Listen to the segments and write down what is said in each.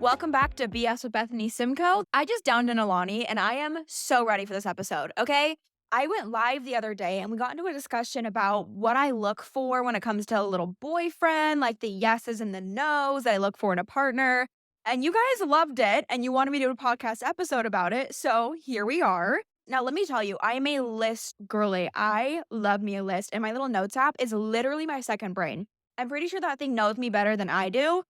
Welcome back to BS with Bethany Simcoe. I just downed an Alani and I am so ready for this episode, okay? I went live the other day and we got into a discussion about what I look for when it comes to a little boyfriend, like the yeses and the nos that I look for in a partner. And you guys loved it and you wanted me to do a podcast episode about it. So here we are. Now, let me tell you, I am a list girly. I love me a list. And my little notes app is literally my second brain. I'm pretty sure that thing knows me better than I do.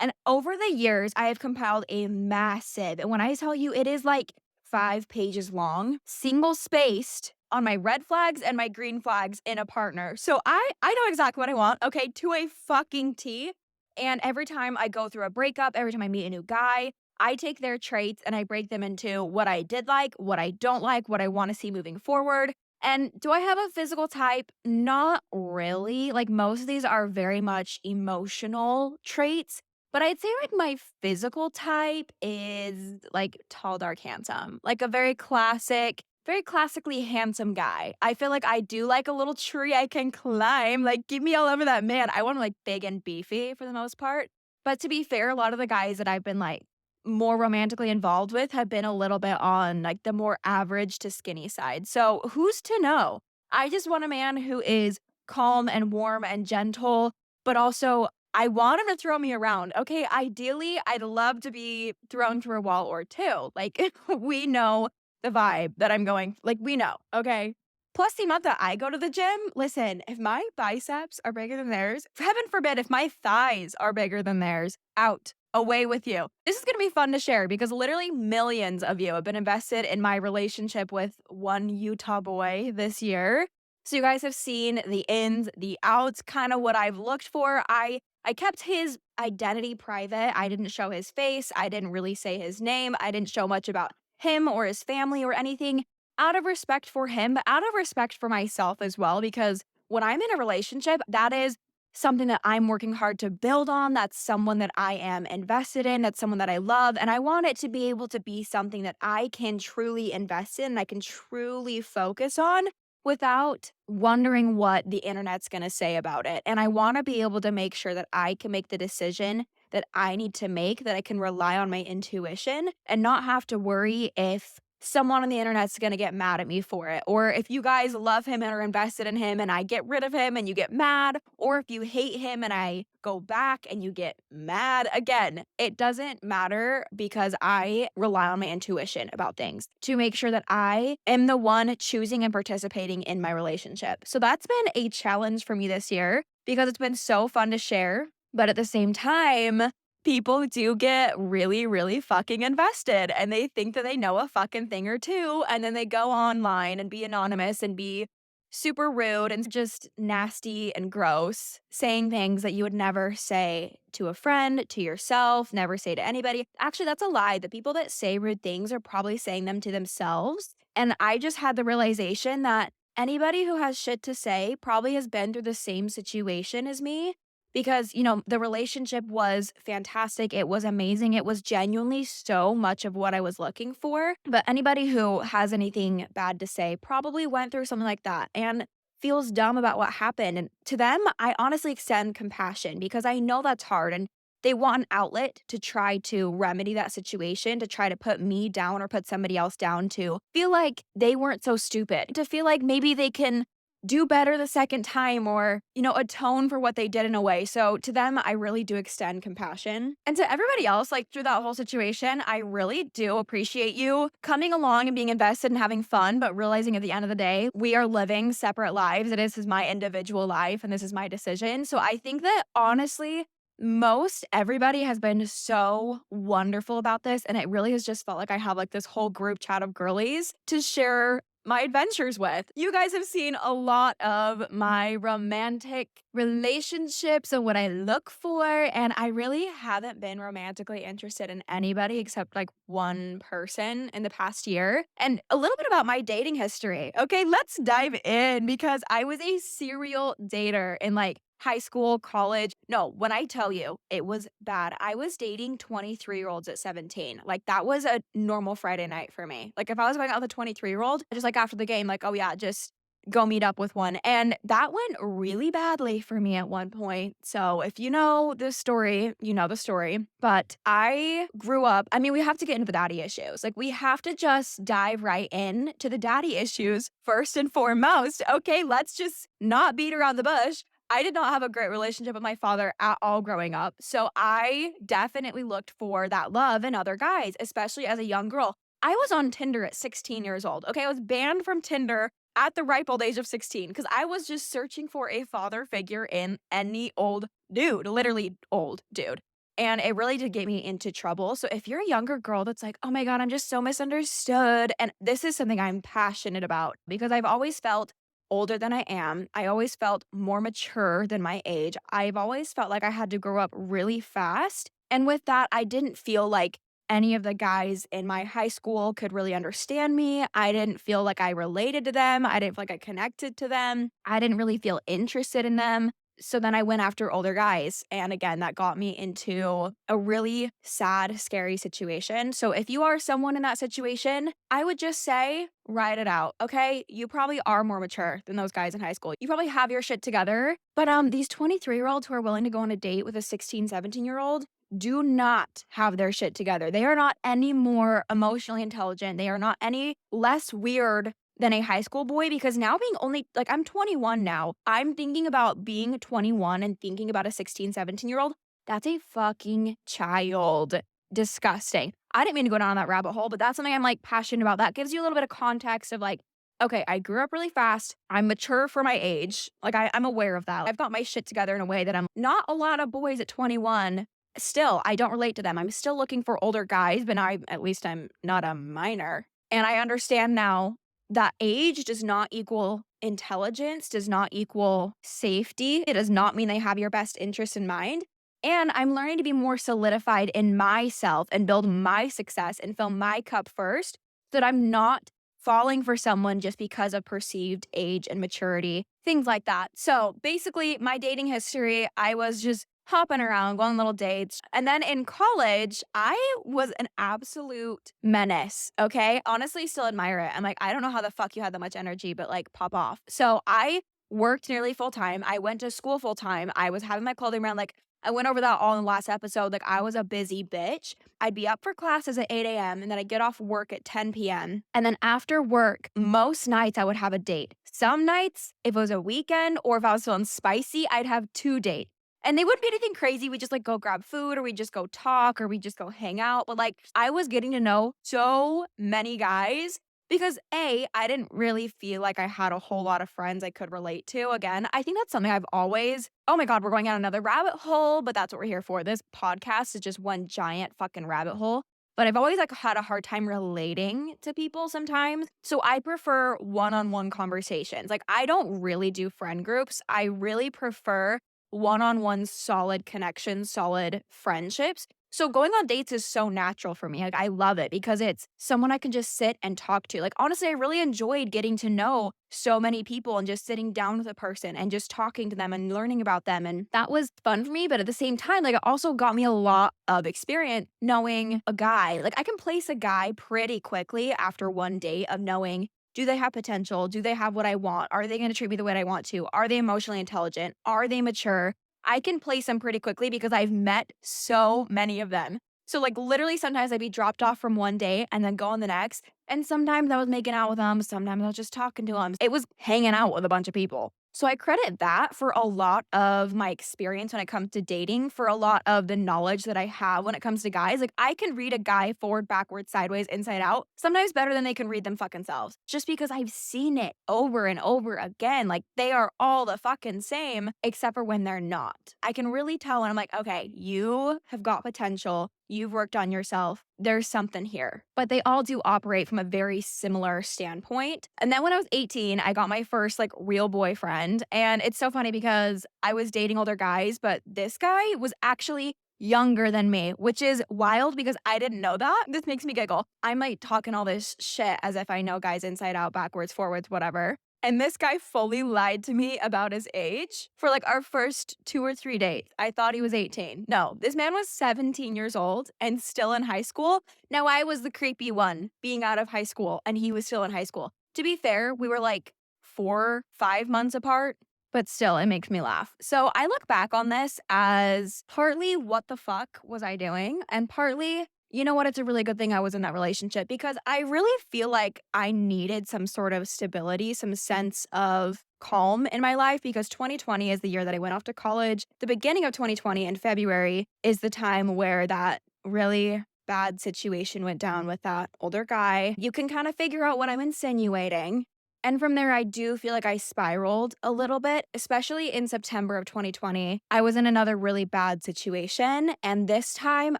And over the years, I have compiled a massive, and when I tell you it is like 5 pages long, single spaced on my red flags and my green flags in a partner. So I know exactly what I want, okay, to a fucking T. And every time I go through a breakup, every time I meet a new guy, I take their traits and I break them into what I did like, what I don't like, what I want to see moving forward. And do I have a physical type? Not really. Like most of these are very much emotional traits. But I'd say, like, my physical type is, like, tall, dark, handsome. Like, a very classically handsome guy. I feel like I do like a little tree I can climb. Like, give me all over that man. I want him, like, big and beefy for the most part. But to be fair, a lot of the guys that I've been, like, more romantically involved with have been a little bit on, like, the more average to skinny side. So who's to know? I just want a man who is calm and warm and gentle, but also I want him to throw me around, okay? Ideally, I'd love to be thrown through a wall or two. Like, we know the vibe that I'm going like, we know, okay? Plus, the amount that I go to the gym, listen, if my biceps are bigger than theirs, heaven forbid, if my thighs are bigger than theirs, out, away with you. This is gonna be fun to share because literally millions of you have been invested in my relationship with one Utah boy this year. So you guys have seen the ins, the outs, kind of what I've looked for. I kept his identity private. I didn't show his face. I didn't really say his name. I didn't show much about him or his family or anything out of respect for him, but out of respect for myself as well. Because when I'm in a relationship, that is something that I'm working hard to build on. That's someone that I am invested in. That's someone that I love. And I want it to be able to be something that I can truly invest in and I can truly focus on without wondering what the internet's gonna say about it. And I wanna be able to make sure that I can make the decision that I need to make, that I can rely on my intuition and not have to worry if someone on the internet's gonna get mad at me for it. Or if you guys love him and are invested in him and I get rid of him and you get mad, or if you hate him and I go back and you get mad again. It doesn't matter because I rely on my intuition about things to make sure that I am the one choosing and participating in my relationship. So that's been a challenge for me this year because it's been so fun to share. But at the same time, people do get really, really fucking invested and they think that they know a fucking thing or two. And then they go online and be anonymous and be super rude and just nasty and gross, saying things that you would never say to a friend, to yourself, never say to anybody. Actually, that's a lie. The people that say rude things are probably saying them to themselves. And I just had the realization that anybody who has shit to say probably has been through the same situation as me because, the relationship was fantastic. It was amazing. It was genuinely so much of what I was looking for. But anybody who has anything bad to say probably went through something like that and feels dumb about what happened. And to them, I honestly extend compassion because I know that's hard and they want an outlet to try to remedy that situation, to try to put me down or put somebody else down to feel like they weren't so stupid, to feel like maybe they can do better the second time or, atone for what they did in a way. So to them, I really do extend compassion. And to everybody else, like through that whole situation, I really do appreciate you coming along and being invested and having fun, but realizing at the end of the day, we are living separate lives. This is my individual life and this is my decision. So I think that honestly, most everybody has been so wonderful about this. And it really has just felt like I have like this whole group chat of girlies to share my adventures with. You guys have seen a lot of my romantic relationships and what I look for, and I really haven't been romantically interested in anybody except like one person in the past year. And a little bit about my dating history. Okay, let's dive in because I was a serial dater in like high school, college. No, when I tell you it was bad, I was dating 23-year-olds at 17. Like that was a normal Friday night for me. Like if I was going out with a 23-year-old, just like after the game, like, oh yeah, just go meet up with one. And that went really badly for me at one point. So if you know this story, you know the story. But I grew up, I mean, we have to get into the daddy issues. Like, we have to just dive right in to the daddy issues first and foremost. Okay, let's just not beat around the bush. I did not have a great relationship with my father at all growing up. So I definitely looked for that love in other guys, especially as a young girl. I was on Tinder at 16 years old. Okay, I was banned from Tinder at the ripe old age of 16 because I was just searching for a father figure in any old dude, literally old dude. And it really did get me into trouble. So if you're a younger girl that's like, oh my God, I'm just so misunderstood. And this is something I'm passionate about because I've always felt older than I am. I always felt more mature than my age. I've always felt like I had to grow up really fast. And with that, I didn't feel like any of the guys in my high school could really understand me. I didn't feel like I related to them. I didn't feel like I connected to them. I didn't really feel interested in them. So then I went after older guys. And again, that got me into a really sad, scary situation. So if you are someone in that situation, I would just say, ride it out. Okay. You probably are more mature than those guys in high school. You probably have your shit together. But these 23-year-olds who are willing to go on a date with a 16, 17-year-old, do not have their shit together. They are not any more emotionally intelligent. They are not any less weird than a high school boy because now being only like I'm 21 now. I'm thinking about being 21 and thinking about a 16, 17-year-old. That's a fucking child. Disgusting. I didn't mean to go down that rabbit hole, but that's something I'm like passionate about. That gives you a little bit of context of like, okay, I grew up really fast. I'm mature for my age. Like I'm aware of that. I've got my shit together in a way that I'm not a lot of boys at 21. Still, I don't relate to them. I'm still looking for older guys, but at least I'm not a minor. And I understand now that age does not equal intelligence, does not equal safety. It does not mean they have your best interest in mind. And I'm learning to be more solidified in myself and build my success and fill my cup first so that I'm not falling for someone just because of perceived age and maturity, things like that. So basically, my dating history, I was just hopping around, going on little dates. And then in college, I was an absolute menace. Okay. Honestly, still admire it. I'm like, I don't know how the fuck you had that much energy, but like pop off. So I worked nearly full time. I went to school full time. I was having my clothing brand. Like, I went over that all in the last episode. Like, I was a busy bitch. I'd be up for classes at 8 a.m. and then I'd get off work at 10 p.m. And then after work, most nights I would have a date. Some nights, if it was a weekend or if I was feeling spicy, I'd have 2 dates. And they wouldn't be anything crazy. We just like go grab food or we just go talk or we just go hang out. But like I was getting to know so many guys because I didn't really feel like I had a whole lot of friends I could relate to. Again, I think that's something I've always, oh my God, we're going down another rabbit hole, but that's what we're here for. This podcast is just one giant fucking rabbit hole. But I've always like had a hard time relating to people sometimes. So I prefer one-on-one conversations. Like I don't really do friend groups. I really prefer one-on-one solid connections, solid friendships. So going on dates is so natural for me. Like I love it because it's someone I can just sit and talk to. Like honestly, I really enjoyed getting to know so many people and just sitting down with a person and just talking to them and learning about them. And that was fun for me. But at the same time, like it also got me a lot of experience knowing a guy. Like I can place a guy pretty quickly after one date of knowing, do they have potential? Do they have what I want? Are they going to treat me the way I want to? Are they emotionally intelligent? Are they mature? I can place them pretty quickly because I've met so many of them. So like literally sometimes I'd be dropped off from one day and then go on the next. And sometimes I was making out with them. Sometimes I was just talking to them. It was hanging out with a bunch of people. So I credit that for a lot of my experience when it comes to dating, for a lot of the knowledge that I have when it comes to guys. Like I can read a guy forward, backwards, sideways, inside out, sometimes better than they can read them fucking selves. Just because I've seen it over and over again. Like they are all the fucking same, except for when they're not. I can really tell when I'm like, okay, you have got potential. You've worked on yourself. There's something here. But they all do operate from a very similar standpoint. And then when I was 18, I got my first like real boyfriend. And it's so funny because I was dating older guys, but this guy was actually younger than me, which is wild because I didn't know that. This makes me giggle. I'm like talking all this shit as if I know guys inside out, backwards, forwards, whatever. And this guy fully lied to me about his age for like our first 2 or 3 dates. I thought he was 18. No, this man was 17 years old and still in high school. Now I was the creepy one being out of high school and he was still in high school. To be fair, we were like 4, 5 months apart, but still, it makes me laugh. So I look back on this as partly what the fuck was I doing? And partly, you know what? It's a really good thing I was in that relationship because I really feel like I needed some sort of stability, some sense of calm in my life because 2020 is the year that I went off to college. The beginning of 2020 in February is the time where that really bad situation went down with that older guy. You can kind of figure out what I'm insinuating. And from there, I do feel like I spiraled a little bit, especially in September of 2020. I was in another really bad situation. And this time,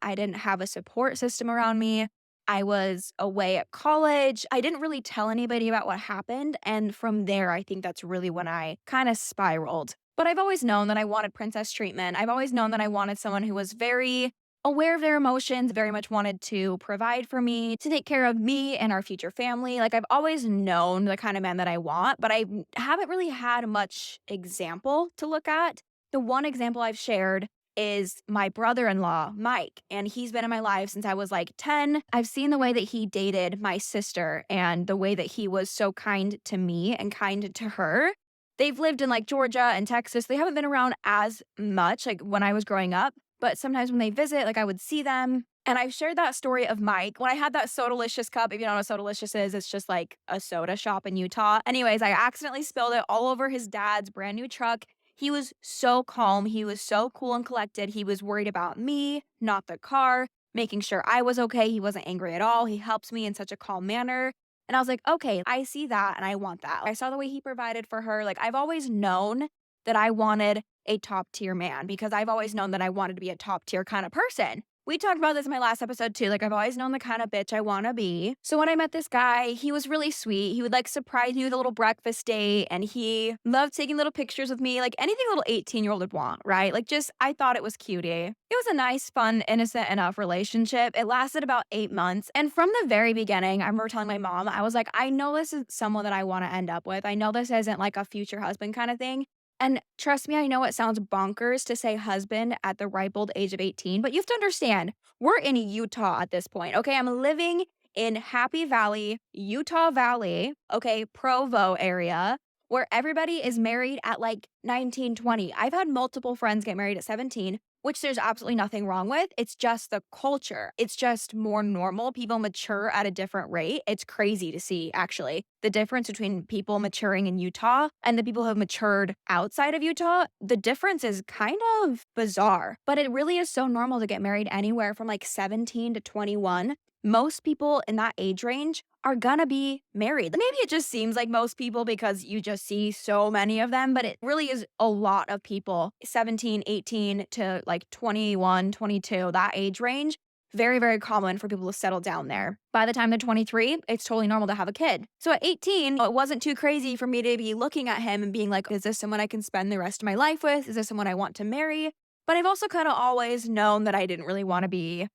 I didn't have a support system around me. I was away at college. I didn't really tell anybody about what happened. And from there, I think that's really when I kind of spiraled. But I've always known that I wanted princess treatment. I've always known that I wanted someone who was very aware of their emotions, very much wanted to provide for me, to take care of me and our future family. Like I've always known the kind of man that I want, but I haven't really had much example to look at. The one example I've shared is my brother-in-law, Mike, and he's been in my life since I was like 10. I've seen the way that he dated my sister and the way that he was so kind to me and kind to her. They've lived in like Georgia and Texas. They haven't been around as much like when I was growing up, but sometimes when they visit, like I would see them. And I've shared that story of Mike when I had that Sodalicious cup. If you don't know what Sodalicious is, it's just like a soda shop in Utah. Anyways, I accidentally spilled it all over his dad's brand new truck. He was so calm. He was so cool and collected. He was worried about me, not the car, making sure I was okay. He wasn't angry at all. He helps me in such a calm manner. And I was like, okay, I see that and I want that. I saw the way he provided for her. Like, I've always known that I wanted a top tier man because I've always known that I wanted to be a top tier kind of person. We talked about this in my last episode too. Like, I've always known the kind of bitch I want to be. So when I met this guy, he was really sweet. He would like surprise me with a little breakfast date and he loved taking little pictures with me, like anything a little 18-year-old would want, right? Like, just, I thought it was cutie. It was a nice, fun, innocent enough relationship. It lasted about 8 months. And from the very beginning, I remember telling my mom, I was like, I know this is someone that I want to end up with. I know this isn't like a future husband kind of thing. And trust me, I know it sounds bonkers to say husband at the ripe old age of 18, but you have to understand, we're in Utah at this point, okay? I'm living in Happy Valley, Utah Valley, okay, Provo area, where everybody is married at like 19, 20. I've had multiple friends get married at 17, which there's absolutely nothing wrong with. It's just the culture. It's just more normal. People mature at a different rate. It's crazy to see, actually, the difference between people maturing in Utah and the people who have matured outside of Utah. The difference is kind of bizarre, but it really is so normal to get married anywhere from like 17 to 21. Most people in that age range are gonna be married. Maybe it just seems like most people because you just see so many of them, but it really is a lot of people, 17, 18 to like 21, 22, that age range. Very, very common for people to settle down there. By the time they're 23, it's totally normal to have a kid. So at 18, it wasn't too crazy for me to be looking at him and being like, is this someone I can spend the rest of my life with? Is this someone I want to marry? But I've also kind of always known that I didn't really want to be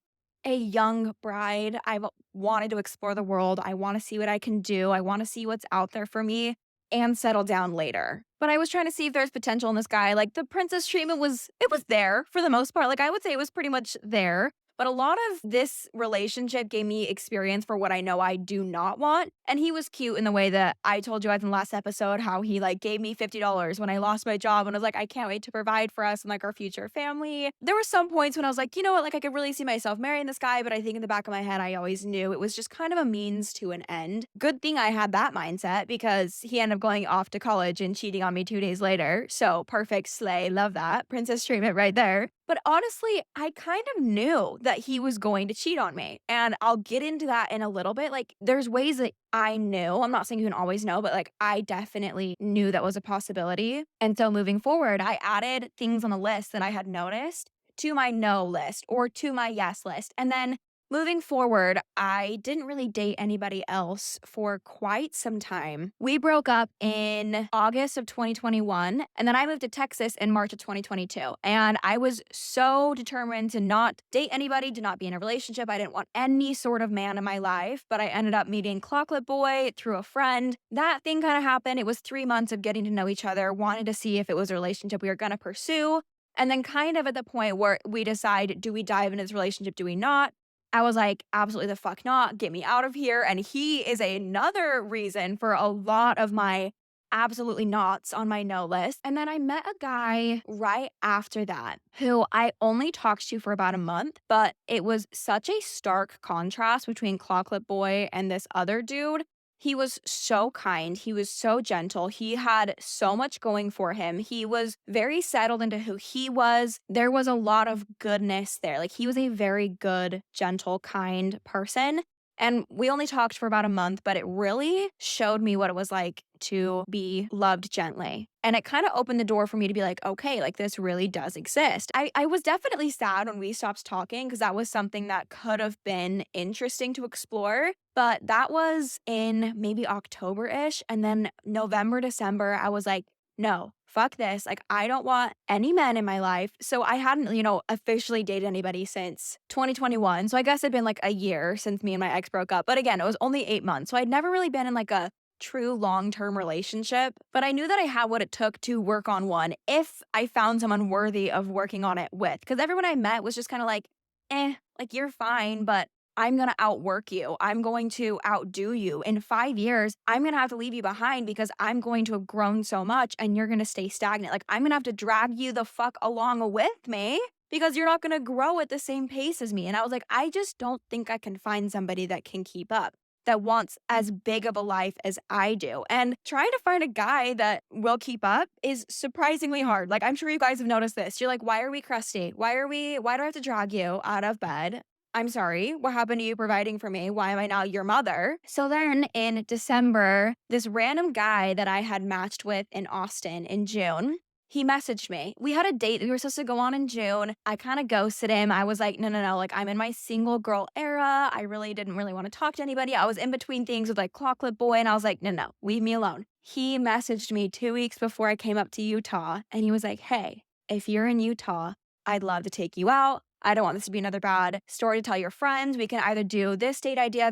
a young bride. I've wanted to explore the world. I want to see what I can do. I want to see what's out there for me and settle down later. But I was trying to see if there's potential in this guy. Like the princess treatment it was there for the most part. Like I would say it was pretty much there. But a lot of this relationship gave me experience for what I know I do not want. And he was cute in the way that I told you guys in the last episode, how he like gave me $50 when I lost my job and was like, I can't wait to provide for us and like our future family. There were some points when I was like, you know what, like I could really see myself marrying this guy, but I think in the back of my head, I always knew it was just kind of a means to an end. Good thing I had that mindset because he ended up going off to college and cheating on me 2 days later. So perfect, slay, love that. Princess treatment right there. But honestly, I kind of knew that he was going to cheat on me. And I'll get into that in a little bit. Like, there's ways that I knew. I'm not saying you can always know, but like, I definitely knew that was a possibility. And so moving forward, I added things on the list that I had noticed to my no list or to my yes list. And then moving forward, I didn't really date anybody else for quite some time. We broke up in August of 2021, and then I moved to Texas in March of 2022. And I was so determined to not date anybody, to not be in a relationship. I didn't want any sort of man in my life, but I ended up meeting Chocolate Boy through a friend. That thing kind of happened. It was 3 months of getting to know each other, wanted to see if it was a relationship we were going to pursue. And then kind of at the point where we decide, do we dive into this relationship, do we not? I was like, absolutely the fuck not. Get me out of here. And he is another reason for a lot of my absolutely not on my no list. And then I met a guy right after that who I only talked to for about a month, but it was such a stark contrast between Chocolate Boy and this other dude. He was so kind. He was so gentle. He had so much going for him. He was very settled into who he was. There was a lot of goodness there. Like, he was a very good, gentle, kind person. And we only talked for about a month, but it really showed me what it was like to be loved gently. And it kind of opened the door for me to be like, okay, like this really does exist. I was definitely sad when we stopped talking because that was something that could have been interesting to explore. But that was in maybe October ish. And then November, December, I was like, no, fuck this. Like, I don't want any men in my life. So I hadn't, officially dated anybody since 2021. So I guess it'd been like a year since me and my ex broke up. But again, it was only 8 months. So I'd never really been in like a true long-term relationship, but I knew that I had what it took to work on one if I found someone worthy of working on it with. Because everyone I met was just kind of like, like you're fine, but I'm going to outwork you. I'm going to outdo you. In 5 years, I'm going to have to leave you behind because I'm going to have grown so much and you're going to stay stagnant. Like, I'm going to have to drag you the fuck along with me because you're not going to grow at the same pace as me. And I was like, I just don't think I can find somebody that can keep up, that wants as big of a life as I do. And trying to find a guy that will keep up is surprisingly hard. Like, I'm sure you guys have noticed this. You're like, why are we crusty? Why do I have to drag you out of bed? I'm sorry, what happened to you providing for me? Why am I now your mother? So then in December, this random guy that I had matched with in Austin in June, he messaged me. We had a date that we were supposed to go on in June. I kind of ghosted him. I was like, no, no, no. Like, I'm in my single girl era. I really didn't really want to talk to anybody. I was in between things with like Chocolate Boy. And I was like, no, no, leave me alone. He messaged me 2 weeks before I came up to Utah. And he was like, hey, if you're in Utah, I'd love to take you out. I don't want this to be another bad story to tell your friends. We can either do this date idea,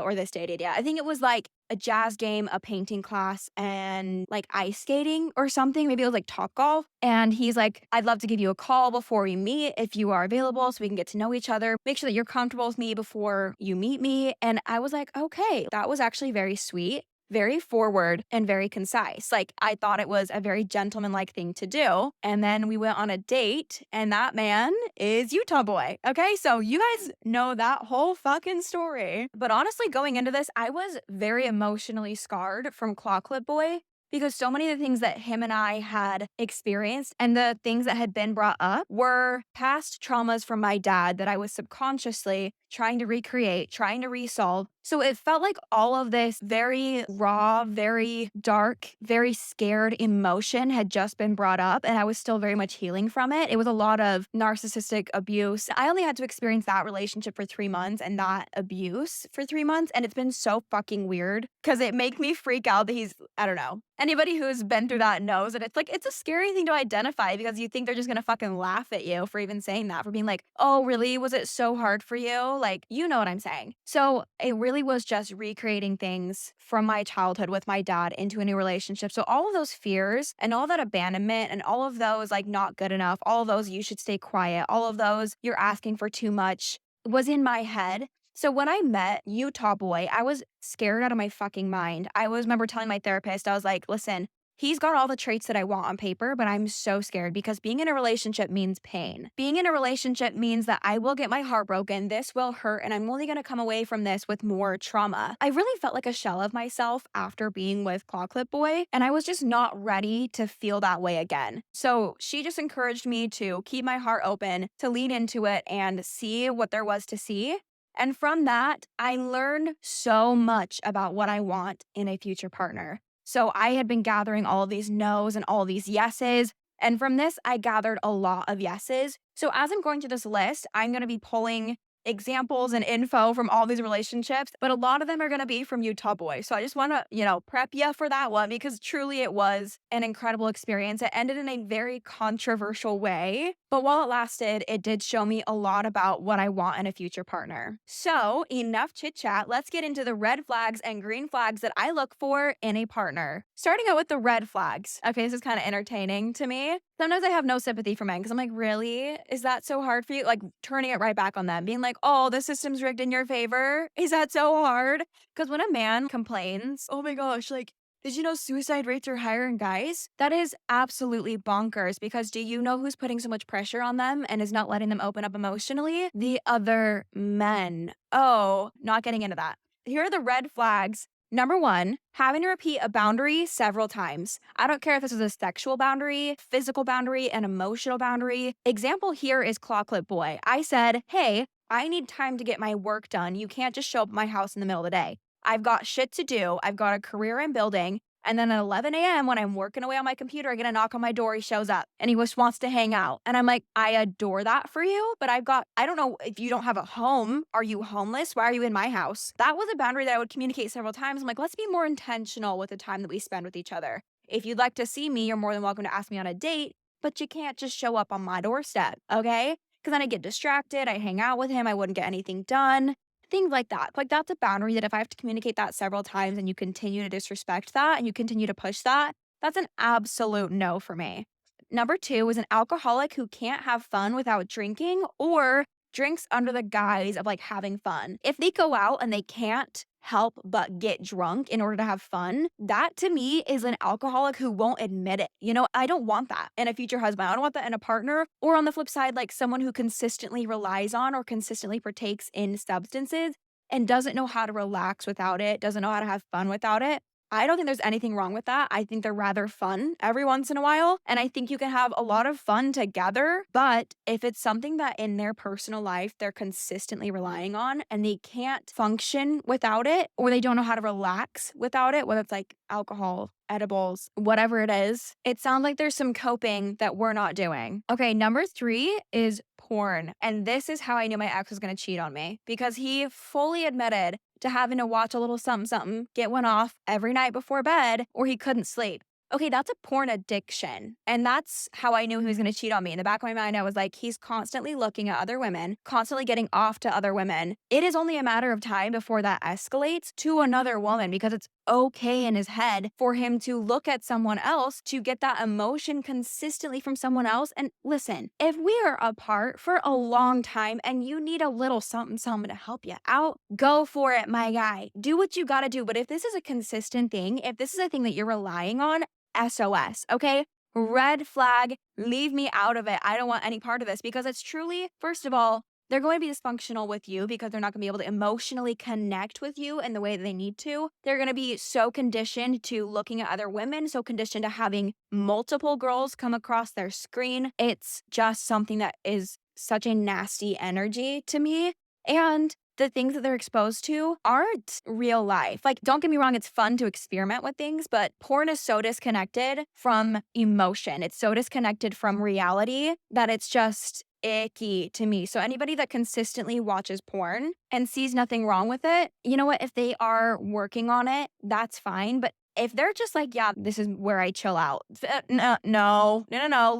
or this date idea. I think it was like a jazz game, a painting class, and like ice skating or something. Maybe it was like Topgolf. And he's like, I'd love to give you a call before we meet if you are available so we can get to know each other. Make sure that you're comfortable with me before you meet me. And I was like, okay, that was actually very sweet, very forward, and very concise. Like, I thought it was a very gentlemanlike thing to do. And then we went on a date, and that man is Utah Boy. Okay, so you guys know that whole fucking story. But honestly, going into this, I was very emotionally scarred from Chocolate Boy because so many of the things that him and I had experienced and the things that had been brought up were past traumas from my dad that I was subconsciously trying to recreate, trying to resolve. So it felt like all of this very raw, very dark, very scared emotion had just been brought up, and I was still very much healing from it. It was a lot of narcissistic abuse. I only had to experience that relationship for 3 months and that abuse for 3 months, and it's been so fucking weird because it makes me freak out that I don't know. Anybody who's been through that knows that it's a scary thing to identify because you think they're just gonna fucking laugh at you for even saying that, for being like, oh, really? Was it so hard for you? Like, you know what I'm saying. So it really was just recreating things from my childhood with my dad into a new relationship. So all of those fears and all that abandonment and all of those like not good enough, all of those you should stay quiet, all of those you're asking for too much was in my head. So when I met Utah Boy, I was scared out of my fucking mind. I remember telling my therapist, I was like, listen, he's got all the traits that I want on paper, but I'm so scared because being in a relationship means pain. Being in a relationship means that I will get my heart broken, this will hurt, and I'm only going to come away from this with more trauma. I really felt like a shell of myself after being with Clawclip Boy, and I was just not ready to feel that way again. So she just encouraged me to keep my heart open, to lean into it and see what there was to see. And from that, I learned so much about what I want in a future partner. So I had been gathering all of these no's and all these yeses. And from this, I gathered a lot of yeses. So as I'm going through this list, I'm going to be pulling examples and info from all these relationships, but a lot of them are going to be from Utah Boy. So I just want to, prep you for that one because truly it was an incredible experience. It ended in a very controversial way, but while it lasted, it did show me a lot about what I want in a future partner. So enough chit chat. Let's get into the red flags and green flags that I look for in a partner. Starting out with the red flags. Okay, this is kind of entertaining to me. Sometimes I have no sympathy for men because I'm like, really? Is that so hard for you? Like turning it right back on them, being like, oh, the system's rigged in your favor. Is that so hard? Because when a man complains, oh my gosh, like Did you know suicide rates are higher in guys? That is absolutely bonkers because do you know who's putting so much pressure on them and is not letting them open up emotionally? The other men. Oh, not getting into that. Here are the red flags. Number one, having to repeat a boundary several times. I don't care if this is a sexual boundary, physical boundary, an emotional boundary. Example here is Claw Clip Boy. I said, hey, I need time to get my work done. You can't just show up at my house in the middle of the day. I've got shit to do. I've got a career I'm building. And then at 11 a.m., when I'm working away on my computer, I get a knock on my door. He shows up and he just wants to hang out. And I'm like, I adore that for you. But I don't know if you don't have a home. Are you homeless? Why are you in my house? That was a boundary that I would communicate several times. I'm like, let's be more intentional with the time that we spend with each other. If you'd like to see me, you're more than welcome to ask me on a date, but you can't just show up on my doorstep. Okay. Because then I get distracted. I hang out with him. I wouldn't get anything done. Things like that. Like, that's a boundary that if I have to communicate that several times and you continue to disrespect that and you continue to push that, that's an absolute no for me. Number two is an alcoholic who can't have fun without drinking or drinks under the guise of like having fun. If they go out and they can't help but get drunk in order to have fun, that to me is an alcoholic who won't admit it. You know, I don't want that in a future husband. I don't want that in a partner. Or on the flip side, like someone who consistently relies on or consistently partakes in substances and doesn't know how to relax without it, doesn't know how to have fun without it. I don't think there's anything wrong with that. I think they're rather fun every once in a while. And I think you can have a lot of fun together. But if it's something that in their personal life they're consistently relying on and they can't function without it, or they don't know how to relax without it, whether it's like alcohol, edibles, whatever it is, it sounds like there's some coping that we're not doing. Okay, number three is porn. And this is how I knew my ex was going to cheat on me because he fully admitted to having to watch a little something, something, get one off every night before bed, or he couldn't sleep. Okay, that's a porn addiction. And that's how I knew he was going to cheat on me. In the back of my mind, I was like, he's constantly looking at other women, constantly getting off to other women. It is only a matter of time before that escalates to another woman because it's okay in his head for him to look at someone else to get that emotion consistently from someone else. And listen, if we are apart for a long time and you need a little something, something to help you out, go for it, my guy. Do what you got to do. But if this is a consistent thing, if this is a thing that you're relying on, SOS, okay? Red flag, leave me out of it. I don't want any part of this because it's truly, first of all, they're going to be dysfunctional with you because they're not going to be able to emotionally connect with you in the way that they need to. They're going to be so conditioned to looking at other women, so conditioned to having multiple girls come across their screen. It's just something that is such a nasty energy to me. And the things that they're exposed to aren't real life. Like, don't get me wrong, it's fun to experiment with things, but porn is so disconnected from emotion. It's so disconnected from reality that it's just icky to me. So anybody that consistently watches porn and sees nothing wrong with it, you know what? If they are working on it, that's fine. But if they're just like, yeah, this is where I chill out. No,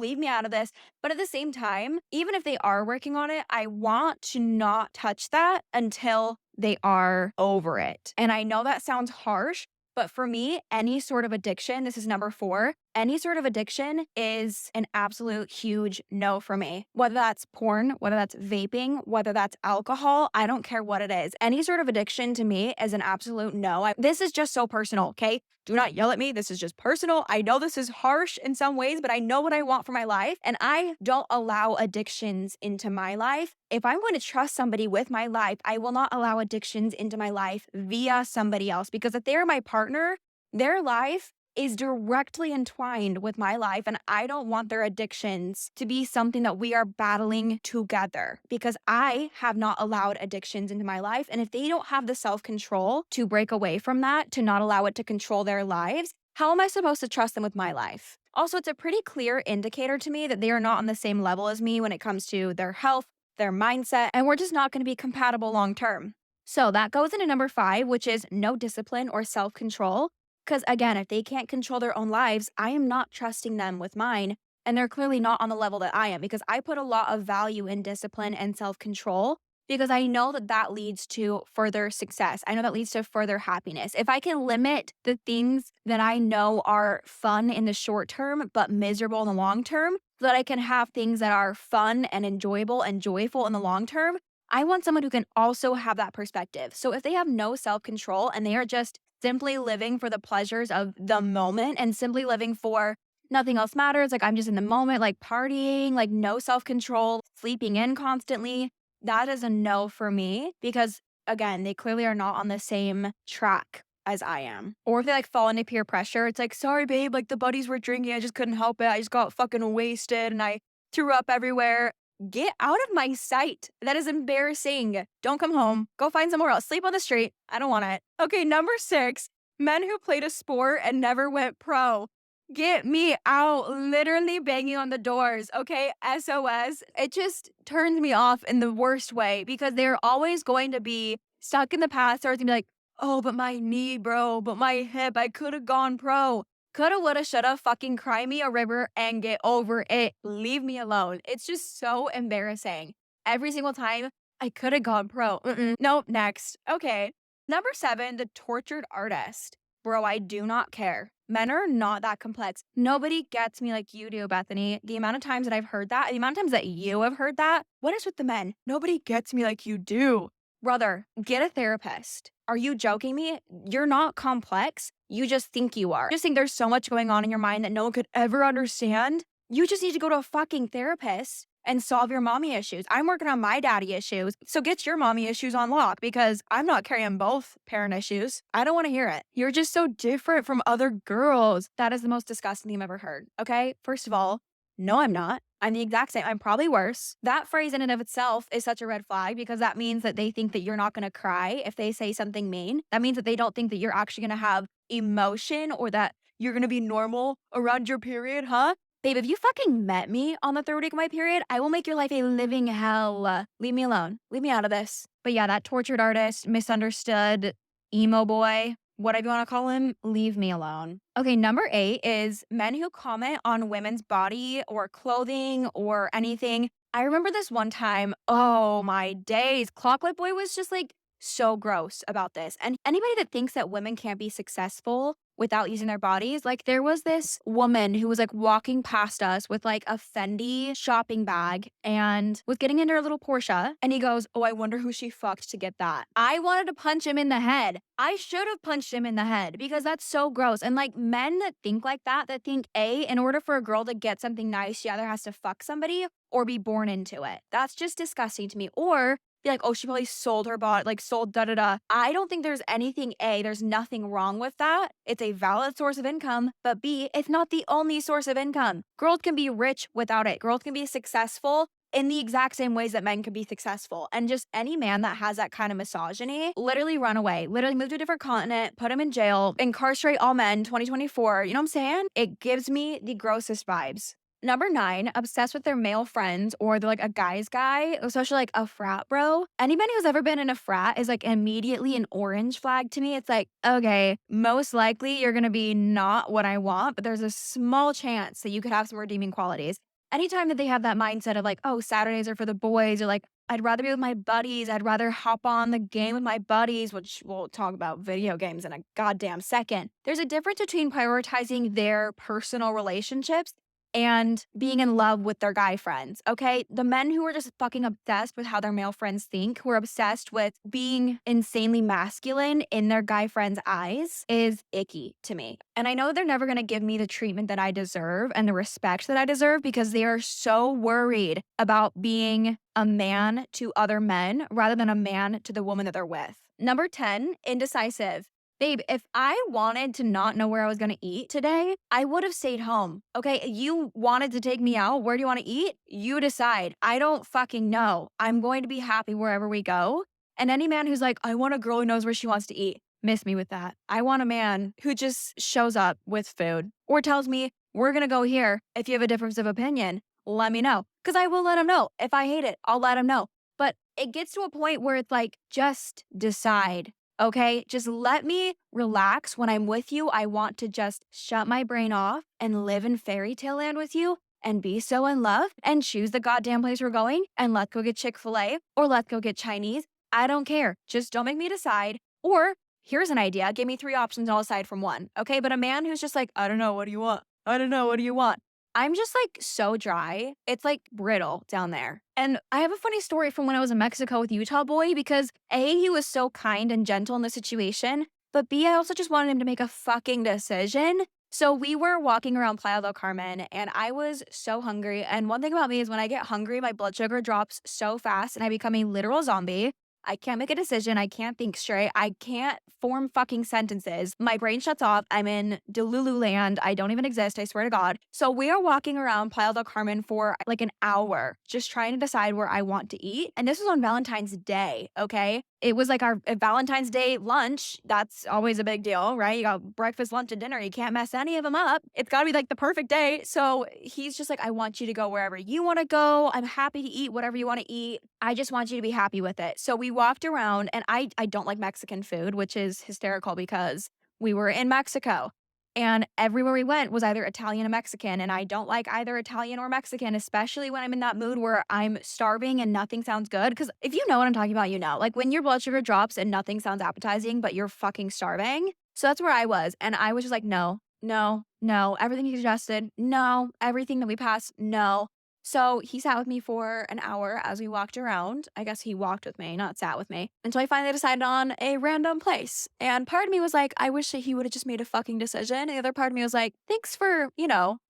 leave me out of this. But at the same time, even if they are working on it, I want to not touch that until they are over it. And I know that sounds harsh, but for me, any sort of addiction, this is number four, any sort of addiction is an absolute huge no for me. Whether that's porn, whether that's vaping, whether that's alcohol, I don't care what it is. Any sort of addiction to me is an absolute no. This is just so personal, okay? Do not yell at me. This is just personal. I know this is harsh in some ways, but I know what I want for my life. And I don't allow addictions into my life. If I'm going to trust somebody with my life, I will not allow addictions into my life via somebody else. Because if they're my partner, their life is directly entwined with my life. And I don't want their addictions to be something that we are battling together because I have not allowed addictions into my life. And if they don't have the self-control to break away from that, to not allow it to control their lives, how am I supposed to trust them with my life? Also, it's a pretty clear indicator to me that they are not on the same level as me when it comes to their health, their mindset, and we're just not going to be compatible long term. So that goes into number five, which is no discipline or self-control. Because again, if they can't control their own lives, I am not trusting them with mine. And they're clearly not on the level that I am because I put a lot of value in discipline and self-control because I know that that leads to further success. I know that leads to further happiness. If I can limit the things that I know are fun in the short term, but miserable in the long term, so that I can have things that are fun and enjoyable and joyful in the long term, I want someone who can also have that perspective. So if they have no self-control and they are just simply living for the pleasures of the moment and simply living for nothing else matters. Like, I'm just in the moment, like partying, like no self control, sleeping in constantly. That is a no for me because, again, they clearly are not on the same track as I am. Or if they like fall into peer pressure, it's like, sorry, babe, like the buddies were drinking. I just couldn't help it. I just got fucking wasted and I threw up everywhere. Get out of my sight. That is embarrassing. Don't come home. Go find somewhere else. Sleep on the street. I don't want it. Okay, number 6, men who played a sport and never went pro. Get me out. Literally banging on the doors. Okay, SOS. It just turns me off in the worst way because they're always going to be stuck in the past or it's gonna be like, oh, but my knee, bro, but my hip, I could have gone pro. Coulda, woulda, shoulda, fucking cry me a river and get over it. Leave me alone. It's just so embarrassing. Every single time, I could have gone pro. Nope, next. Okay. Number 7, the tortured artist. Bro, I do not care. Men are not that complex. Nobody gets me like you do, Bethany. The amount of times that I've heard that, the amount of times that you have heard that, what is with the men? Nobody gets me like you do. Brother, get a therapist. Are you joking me? You're not complex. You just think you are. You just think there's so much going on in your mind that no one could ever understand. You just need to go to a fucking therapist and solve your mommy issues. I'm working on my daddy issues. So get your mommy issues on lock because I'm not carrying both parent issues. I don't want to hear it. You're just so different from other girls. That is the most disgusting thing I've ever heard. Okay? First of all, no, I'm not. I'm the exact same. I'm probably worse. That phrase in and of itself is such a red flag because that means that they think that you're not going to cry if they say something mean. That means that they don't think that you're actually going to have emotion or that you're going to be normal around your period, huh? Babe, if you fucking met me on the 3rd week of my period, I will make your life a living hell. Leave me alone. Leave me out of this. But yeah, that tortured artist, misunderstood, emo boy, whatever you want to call him, leave me alone. Okay, number 8 is men who comment on women's body or clothing or anything. I remember this one time, oh my days, Clocklet Boy was just like so gross about this. And anybody that thinks that women can't be successful without using their bodies, like there was this woman who was like walking past us with like a Fendi shopping bag and was getting into her little Porsche. And he goes, oh, I wonder who she fucked to get that. I wanted to punch him in the head. I should have punched him in the head because that's so gross. And like men that think like that think, A, in order for a girl to get something nice, she either has to fuck somebody or be born into it. That's just disgusting to me. Or be like, oh, she probably sold her body, like sold da-da-da. I don't think there's anything, A, there's nothing wrong with that. It's a valid source of income. But B, it's not the only source of income. Girls can be rich without it. Girls can be successful in the exact same ways that men can be successful. And just any man that has that kind of misogyny, literally run away, literally move to a different continent, put him in jail, incarcerate all men 2024. You know what I'm saying? It gives me the grossest vibes. Number 9, obsessed with their male friends or they're like a guy's guy, especially like a frat bro. Anybody who's ever been in a frat is like immediately an orange flag to me. It's like, okay, most likely you're going to be not what I want, but there's a small chance that you could have some redeeming qualities. Anytime that they have that mindset of like, oh, Saturdays are for the boys, or like, I'd rather be with my buddies. I'd rather hop on the game with my buddies, which we'll talk about video games in a goddamn second. There's a difference between prioritizing their personal relationships and being in love with their guy friends, okay? The men who are just fucking obsessed with how their male friends think, who are obsessed with being insanely masculine in their guy friends' eyes is icky to me. And I know they're never gonna give me the treatment that I deserve and the respect that I deserve because they are so worried about being a man to other men rather than a man to the woman that they're with. Number 10, indecisive. Babe, if I wanted to not know where I was going to eat today, I would have stayed home. Okay, you wanted to take me out. Where do you want to eat? You decide. I don't fucking know. I'm going to be happy wherever we go. And any man who's like, I want a girl who knows where she wants to eat, miss me with that. I want a man who just shows up with food or tells me, we're going to go here. If you have a difference of opinion, let me know. Because I will let him know. If I hate it, I'll let him know. But it gets to a point where it's like, just decide. Okay, just let me relax when I'm with you. I want to just shut my brain off and live in fairy tale land with you and be so in love and choose the goddamn place we're going and let's go get Chick-fil-A or let's go get Chinese. I don't care. Just don't make me decide. Or here's an idea. Give me 3 options and I'll decide from one. Okay, but a man who's just like, I don't know, what do you want? I don't know, what do you want? I'm just like so dry. It's like brittle down there. And I have a funny story from when I was in Mexico with Utah Boy because A, he was so kind and gentle in the situation, But B, I also just wanted him to make a fucking decision. So we were walking around Playa del Carmen and I was so hungry. And one thing about me is when I get hungry, my blood sugar drops so fast and I become a literal zombie. I can't make a decision. I can't think straight. I can't form fucking sentences. My brain shuts off. I'm in Delulu land. I don't even exist. I swear to God. So we are walking around Playa del Carmen for like an hour, just trying to decide where I want to eat. And this was on Valentine's Day. Okay. It was like our Valentine's Day lunch. That's always a big deal, right? You got breakfast, lunch, and dinner. You can't mess any of them up. It's got to be like the perfect day. So he's just like, I want you to go wherever you want to go. I'm happy to eat whatever you want to eat. I just want you to be happy with it. So we walked around and I don't like Mexican food, which is hysterical because we were in Mexico. And everywhere we went was either Italian or Mexican. And I don't like either Italian or Mexican, especially when I'm in that mood where I'm starving and nothing sounds good. Because if you know what I'm talking about, you know. Like when your blood sugar drops and nothing sounds appetizing, but you're fucking starving. So that's where I was. And I was just like, no, no, no. Everything you suggested, no. Everything that we passed, no. So he sat with me for an hour as we walked around. I guess he walked with me, not sat with me, until I finally decided on a random place. And part of me was like, I wish that he would have just made a fucking decision. And the other part of me was like, thanks for,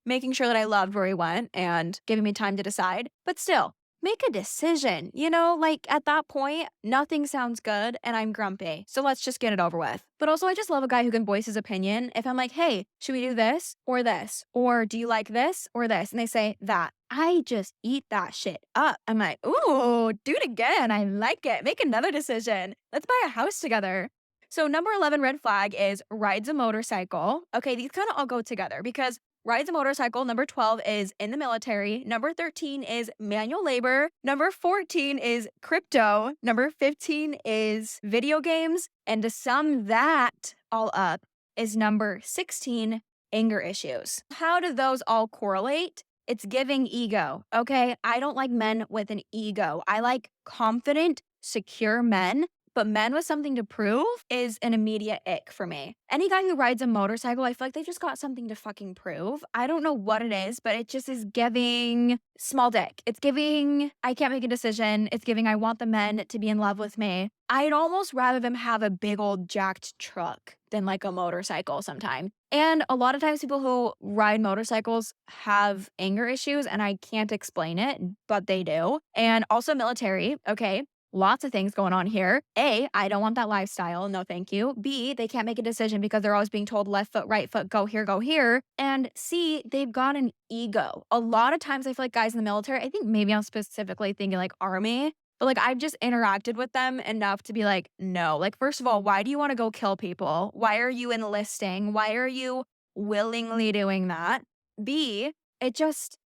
making sure that I loved where he went and giving me time to decide. But still, make a decision. Like at that point, nothing sounds good and I'm grumpy. So let's just get it over with. But also, I just love a guy who can voice his opinion. If I'm like, hey, should we do this or this? Or do you like this or this? And they say that. I just eat that shit up. I'm like, ooh, do it again. I like it. Make another decision. Let's buy a house together. So number 11 red flag is rides a motorcycle. Okay, these kind of all go together because rides a motorcycle. Number 12 is in the military. Number 13 is manual labor. Number 14 is crypto. Number 15 is video games. And to sum that all up is number 16, anger issues. How do those all correlate? It's giving ego, okay? I don't like men with an ego. I like confident, secure men. But men with something to prove is an immediate ick for me. Any guy who rides a motorcycle, I feel like they've just got something to fucking prove. I don't know what it is, but it just is giving small dick. It's giving, I can't make a decision. It's giving, I want the men to be in love with me. I'd almost rather them have a big old jacked truck than like a motorcycle sometime. And a lot of times people who ride motorcycles have anger issues and I can't explain it, but they do. And also military, okay? Lots of things going on here. A, I don't want that lifestyle. No, thank you. B, they can't make a decision because they're always being told left foot, right foot, go here, go here. And C, they've got an ego. A lot of times I feel like guys in the military, I think maybe I'm specifically thinking like army, but like I've just interacted with them enough to be like, no. Like, first of all, why do you want to go kill people? Why are you enlisting? Why are you willingly doing that? B,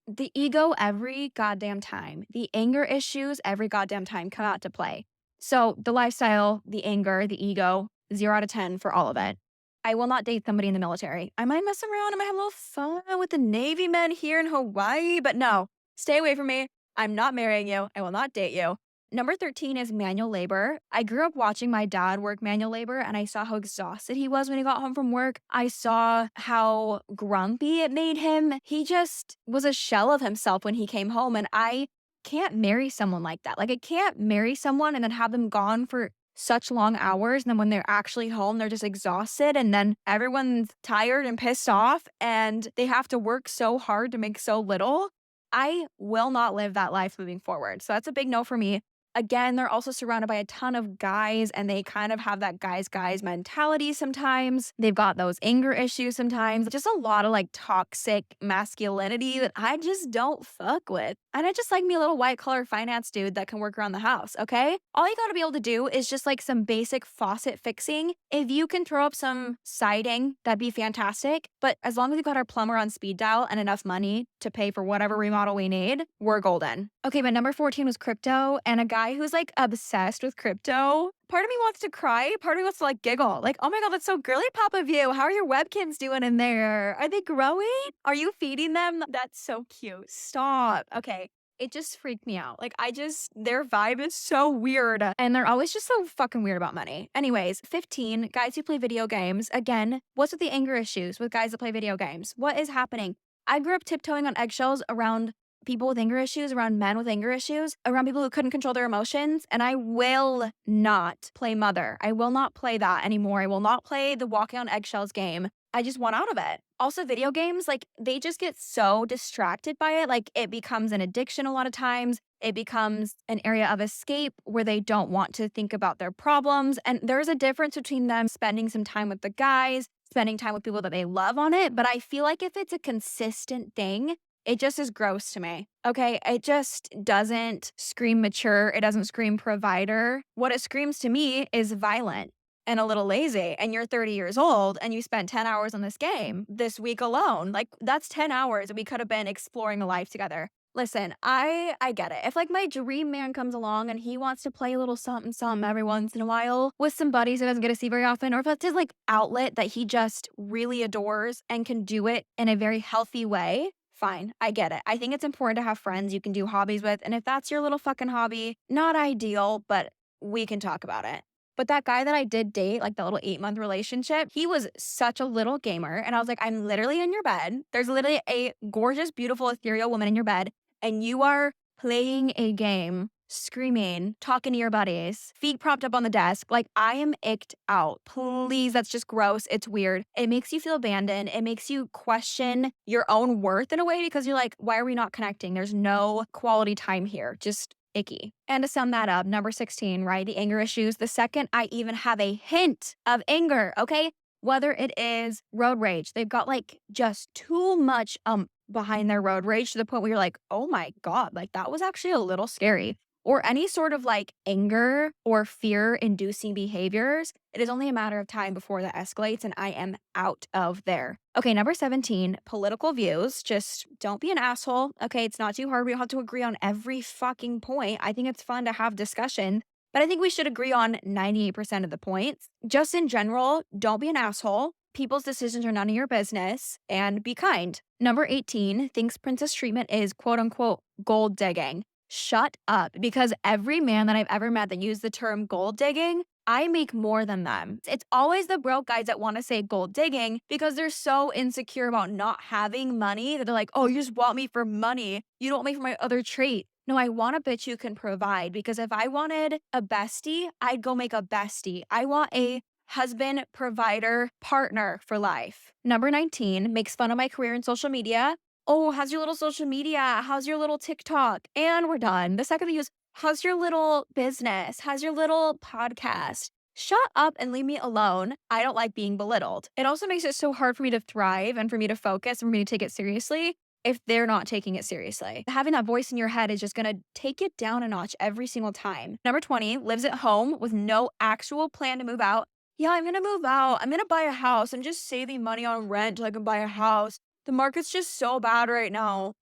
the ego every goddamn time. The anger issues every goddamn time come out to play. So the lifestyle, the anger, the ego, 0 out of 10 for all of it. I will not date somebody in the military. I might mess around. I might have a little fun with the Navy men here in Hawaii, but no, stay away from me. I'm not marrying you. I will not date you. Number 13 is manual labor. I grew up watching my dad work manual labor and I saw how exhausted he was when he got home from work. I saw how grumpy it made him. He just was a shell of himself when he came home and I can't marry someone like that. Like I can't marry someone and then have them gone for such long hours and then when they're actually home, they're just exhausted and then everyone's tired and pissed off and they have to work so hard to make so little. I will not live that life moving forward. So that's a big no for me. Again, they're also surrounded by a ton of guys and they kind of have that guys mentality sometimes. They've got those anger issues sometimes. Just a lot of like toxic masculinity that I just don't fuck with. And I just like me a little white collar finance dude that can work around the house, okay? All you gotta be able to do is just like some basic faucet fixing. If you can throw up some siding, that'd be fantastic. But as long as we've got our plumber on speed dial and enough money to pay for whatever remodel we need, we're golden. Okay, but number 14 was crypto and a guy who's like obsessed with crypto. Part of me wants to cry. Part of me wants to like giggle. Like, oh my God, that's so girly pop of you. How are your webkins doing in there? Are they growing? Are you feeding them? That's so cute. Stop. Okay. It just freaked me out. Like, their vibe is so weird. And they're always just so fucking weird about money. Anyways, 15, guys who play video games. Again, what's with the anger issues with guys that play video games? What is happening? I grew up tiptoeing on eggshells around people with anger issues, around men with anger issues, around people who couldn't control their emotions. And I will not play mother. I will not play that anymore. I will not play the walking on eggshells game. I just want out of it. Also, video games, like, they just get so distracted by it. Like, it becomes an addiction a lot of times. It becomes an area of escape where they don't want to think about their problems. And there's a difference between them spending some time with the guys, spending time with people that they love on it. But I feel like if it's a consistent thing, it just is gross to me. Okay. It just doesn't scream mature. It doesn't scream provider. What it screams to me is violent and a little lazy. And you're 30 years old and you spent 10 hours on this game this week alone. Like, that's 10 hours we could have been exploring a life together. Listen, I get it. If like my dream man comes along and he wants to play a little something something every once in a while with some buddies he doesn't get to see very often, or if that's his like outlet that he just really adores and can do it in a very healthy way, fine. I get it. I think it's important to have friends you can do hobbies with. And if that's your little fucking hobby, not ideal, but we can talk about it. But that guy that I did date, like the little 8-month relationship, he was such a little gamer. And I was like, I'm literally in your bed. There's literally a gorgeous, beautiful, ethereal woman in your bed. And you are playing a game, screaming, talking to your buddies, feet propped up on the desk. Like, I am icked out. Please, that's just gross. It's weird. It makes you feel abandoned. It makes you question your own worth in a way because you're like, why are we not connecting? There's no quality time here. Just icky. And to sum that up, number 16, right? The anger issues. The second I even have a hint of anger, okay? Whether it is road rage, they've got like just too much behind their road rage to the point where you're like, oh my God, like that was actually a little scary. Or any sort of like anger or fear inducing behaviors, it is only a matter of time before that escalates and I am out of there. Okay, number 17, political views. Just don't be an asshole. Okay, it's not too hard. We don't have to agree on every fucking point. I think it's fun to have discussion, but I think we should agree on 98% of the points. Just in general, don't be an asshole. People's decisions are none of your business, and be kind. Number 18 thinks princess treatment is quote unquote gold digging. Shut up, because every man that I've ever met that used the term gold digging, I make more than them. It's always the broke guys that want to say gold digging because they're so insecure about not having money that they're like, oh, you just want me for money. You don't want me for my other trait. No, I want a bitch who can provide, because if I wanted a bestie, I'd go make a bestie. I want a husband, provider, partner for life. Number 19 makes fun of my career in social media. Oh, how's your little social media? How's your little TikTok? And we're done. The second they use, how's your little business? How's your little podcast? Shut up and leave me alone. I don't like being belittled. It also makes it so hard for me to thrive and for me to focus and for me to take it seriously if they're not taking it seriously. Having that voice in your head is just gonna take it down a notch every single time. Number 20, lives at home with no actual plan to move out. Yeah, I'm gonna move out. I'm gonna buy a house. I'm just saving money on rent till I can buy a house. The market's just so bad right now.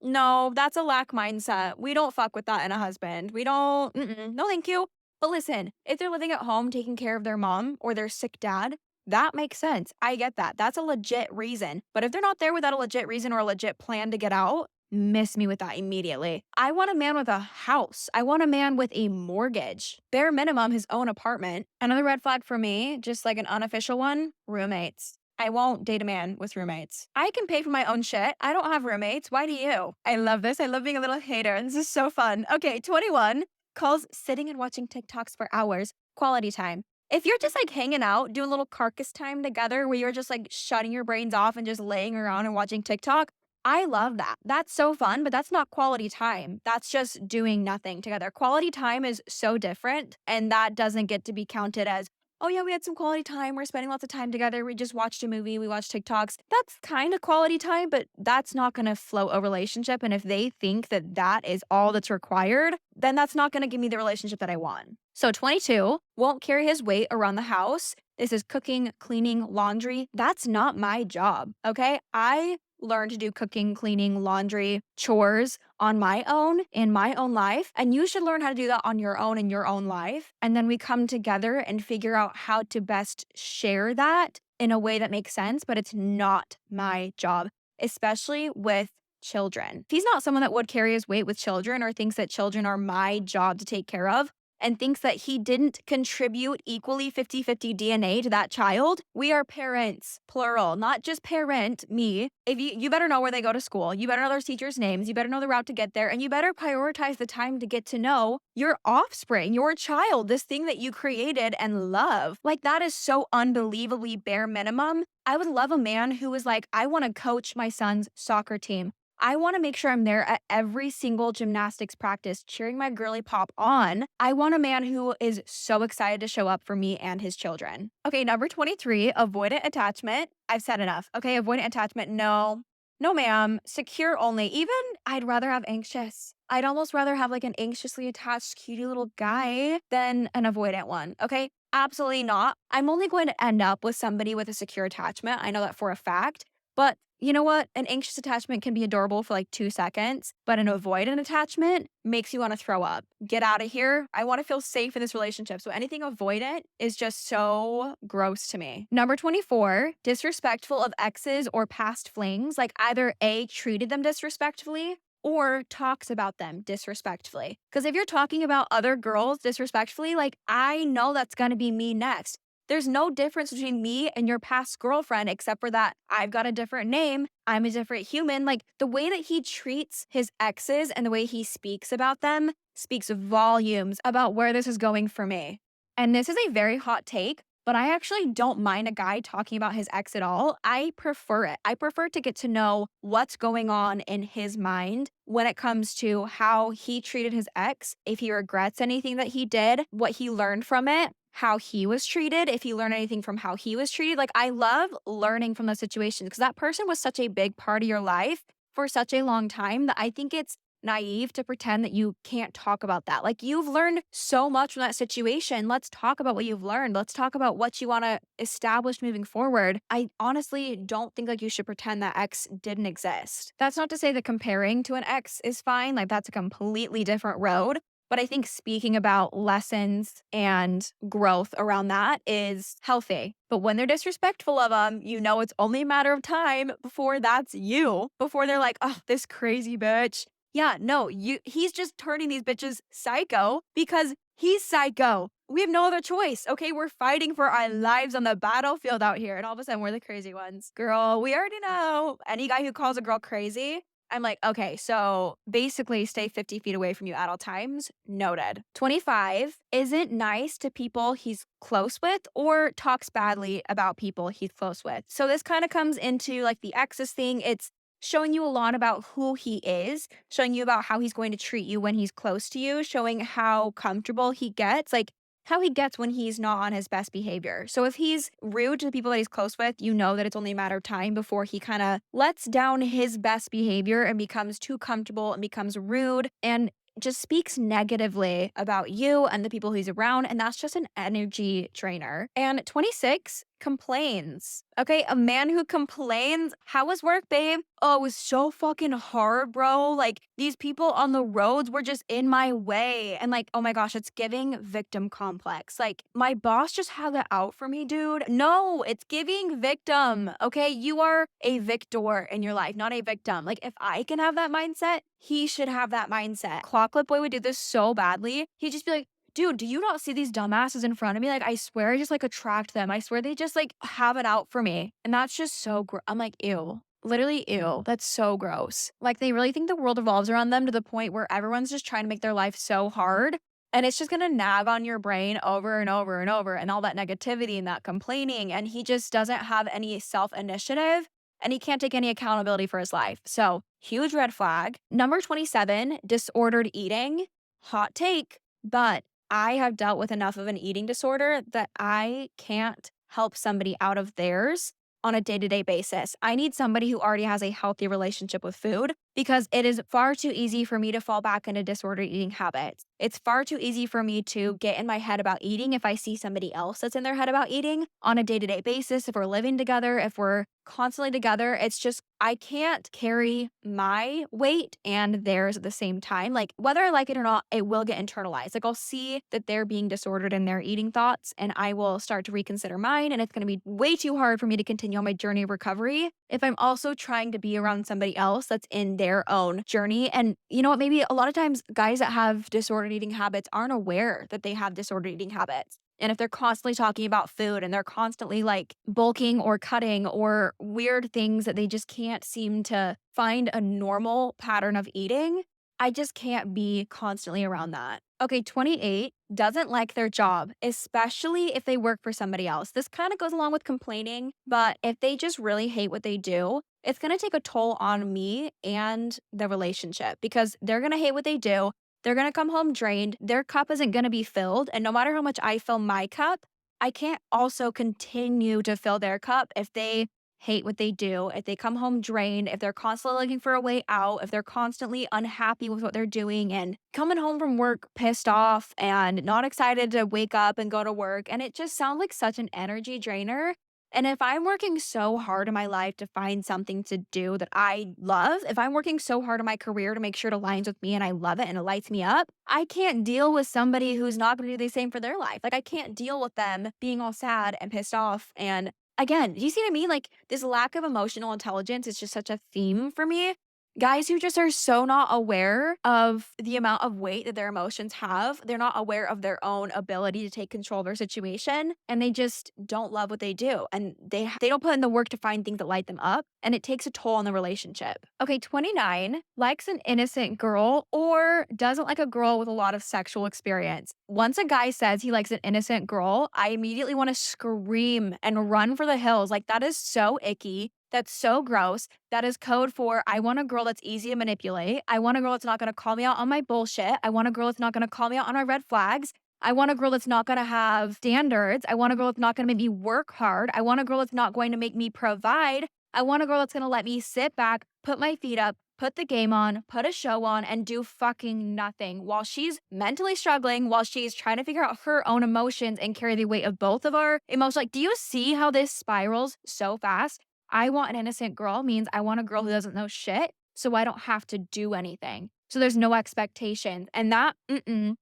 No, that's a lack mindset. We don't fuck with that in a husband. We don't. No, thank you. But listen, if they're living at home taking care of their mom or their sick dad, that makes sense. I get that. That's a legit reason. But if they're not there without a legit reason or a legit plan to get out, miss me with that immediately. I want a man with a house. I want a man with a mortgage. Bare minimum, his own apartment. Another red flag for me, just like an unofficial one, roommates. I won't date a man with roommates. I can pay for my own shit. I don't have roommates. Why do you? I love this. I love being a little hater. This is so fun. Okay, 21 calls sitting and watching TikToks for hours quality time. If you're just like hanging out, doing a little carcass time together where you're just like shutting your brains off and just laying around and watching TikTok, I love that. That's so fun, but that's not quality time. That's just doing nothing together. Quality time is so different, and that doesn't get to be counted as, oh yeah, we had some quality time. We're spending lots of time together. We just watched a movie. We watched TikToks. That's kind of quality time, but that's not going to float a relationship. And if they think that that is all that's required, then that's not going to give me the relationship that I want. So 22, won't carry his weight around the house. This is cooking, cleaning, laundry. That's not my job, okay? I learned to do cooking, cleaning, laundry, chores on my own in my own life. And you should learn how to do that on your own in your own life. And then we come together and figure out how to best share that in a way that makes sense. But it's not my job, especially with children. If he's not someone that would carry his weight with children or thinks that children are my job to take care of, and thinks that he didn't contribute equally 50-50 DNA to that child, we are parents, plural, not just parent, me. If you better know where they go to school, you better know their teachers' names, you better know the route to get there, and you better prioritize the time to get to know your offspring, your child, this thing that you created and love. Like, that is so unbelievably bare minimum. I would love a man who was like, I want to coach my son's soccer team. I want to make sure I'm there at every single gymnastics practice, cheering my girly pop on. I want a man who is so excited to show up for me and his children. Okay, number 23, avoidant attachment. I've said enough. Okay, avoidant attachment, no. No, ma'am. Secure only. Even I'd rather have anxious. I'd almost rather have like an anxiously attached, cutie little guy than an avoidant one. Okay, absolutely not. I'm only going to end up with somebody with a secure attachment. I know that for a fact. But you know what? An anxious attachment can be adorable for like 2 seconds, but an avoidant attachment makes you want to throw up. Get out of here. I want to feel safe in this relationship. So anything avoidant is just so gross to me. Number 24, disrespectful of exes or past flings. Like either A, treated them disrespectfully or talks about them disrespectfully. Because if you're talking about other girls disrespectfully, like I know that's going to be me next. There's no difference between me and your past girlfriend except for that I've got a different name. I'm a different human. Like the way that he treats his exes and the way he speaks about them speaks volumes about where this is going for me. And this is a very hot take, but I actually don't mind a guy talking about his ex at all. I prefer it. I prefer to get to know what's going on in his mind when it comes to how he treated his ex, if he regrets anything that he did, what he learned from it, how he was treated, if he learned anything from how he was treated. Like, I love learning from those situations because that person was such a big part of your life for such a long time that I think it's naive to pretend that you can't talk about that. Like, you've learned so much from that situation. Let's talk about what you've learned. Let's talk about what you want to establish moving forward. I honestly don't think like you should pretend that ex didn't exist. That's not to say that comparing to an ex is fine. Like, that's a completely different road. But I think speaking about lessons and growth around that is healthy. But when they're disrespectful of them, you know it's only a matter of time before that's you. Before they're like, oh, this crazy bitch. Yeah, no, he's just turning these bitches psycho because he's psycho. We have no other choice, okay? We're fighting for our lives on the battlefield out here. And all of a sudden, we're the crazy ones. Girl, we already know. Any guy who calls a girl crazy, I'm like, okay, so basically stay 50 feet away from you at all times. Noted. 25, isn't nice to people he's close with or talks badly about people he's close with. So this kind of comes into like the exes thing. It's showing you a lot about who he is, showing you about how he's going to treat you when he's close to you, showing how comfortable he gets, like how he gets when he's not on his best behavior. So if he's rude to the people that he's close with, you know that it's only a matter of time before he kind of lets down his best behavior and becomes too comfortable and becomes rude and just speaks negatively about you and the people he's around. And that's just an energy drainer. And 26, complains. Okay, a man who complains, how was work, babe? Oh, it was so fucking hard, bro. Like, these people on the roads were just in my way. And like, oh my gosh, it's giving victim complex. Like, my boss just had that out for me, dude. No, it's giving victim. Okay, you are a victor in your life, not a victim. Like, if I can have that mindset, he should have that mindset. Clocklet Boy would do this so badly. He'd just be like, dude, do you not see these dumbasses in front of me? Like, I swear I just like attract them. I swear they just like have it out for me. And that's just so gross. I'm like, ew. Literally, ew. That's so gross. Like, they really think the world revolves around them to the point where everyone's just trying to make their life so hard. And it's just going to nag on your brain over and over and over and all that negativity and that complaining. And he just doesn't have any self-initiative and he can't take any accountability for his life. So, huge red flag. Number 27, disordered eating. Hot take, but I have dealt with enough of an eating disorder that I can't help somebody out of theirs on a day-to-day basis. I need somebody who already has a healthy relationship with food because it is far too easy for me to fall back into disordered eating habits. It's far too easy for me to get in my head about eating if I see somebody else that's in their head about eating on a day-to-day basis, if we're living together, if we're constantly together. It's just, I can't carry my weight and theirs at the same time. Like, whether I like it or not, it will get internalized. Like, I'll see that they're being disordered in their eating thoughts, and I will start to reconsider mine. And it's going to be way too hard for me to continue on my journey of recovery if I'm also trying to be around somebody else that's in their own journey. And you know what? Maybe a lot of times guys that have disordered eating habits aren't aware that they have disordered eating habits. And if they're constantly talking about food and they're constantly like bulking or cutting or weird things that they just can't seem to find a normal pattern of eating, I just can't be constantly around that. Okay, 28, doesn't like their job, especially if they work for somebody else. This kind of goes along with complaining, but if they just really hate what they do, it's going to take a toll on me and the relationship because they're going to hate what they do. They're gonna come home drained, their cup isn't gonna be filled, and no matter how much I fill my cup, I can't also continue to fill their cup if they hate what they do, if they come home drained, if they're constantly looking for a way out, if they're constantly unhappy with what they're doing and coming home from work pissed off and not excited to wake up and go to work. And it just sounds like such an energy drainer. And if I'm working so hard in my life to find something to do that I love, if I'm working so hard in my career to make sure it aligns with me and I love it and it lights me up, I can't deal with somebody who's not going to do the same for their life. Like, I can't deal with them being all sad and pissed off. And again, do you see what I mean? Like, this lack of emotional intelligence is just such a theme for me. Guys who just are so not aware of the amount of weight that their emotions have. They're not aware of their own ability to take control of their situation, and they just don't love what they do. And they don't put in the work to find things that light them up, and it takes a toll on the relationship. Okay, 29, likes an innocent girl or doesn't like a girl with a lot of sexual experience. Once a guy says he likes an innocent girl, I immediately want to scream and run for the hills. Like, that is so icky. That's so gross. That is code for I want a girl that's easy to manipulate. I want a girl that's not going to call me out on my bullshit. I want a girl that's not going to call me out on my red flags. I want a girl that's not going to have standards. I want a girl that's not going to make me work hard. I want a girl that's not going to make me provide. I want a girl that's going to let me sit back, put my feet up, put the game on, put a show on, and do fucking nothing while she's mentally struggling, while she's trying to figure out her own emotions and carry the weight of both of our emotions. Like, do you see how this spirals so fast? I want an innocent girl means I want a girl who doesn't know shit, so I don't have to do anything. So there's no expectations. And that,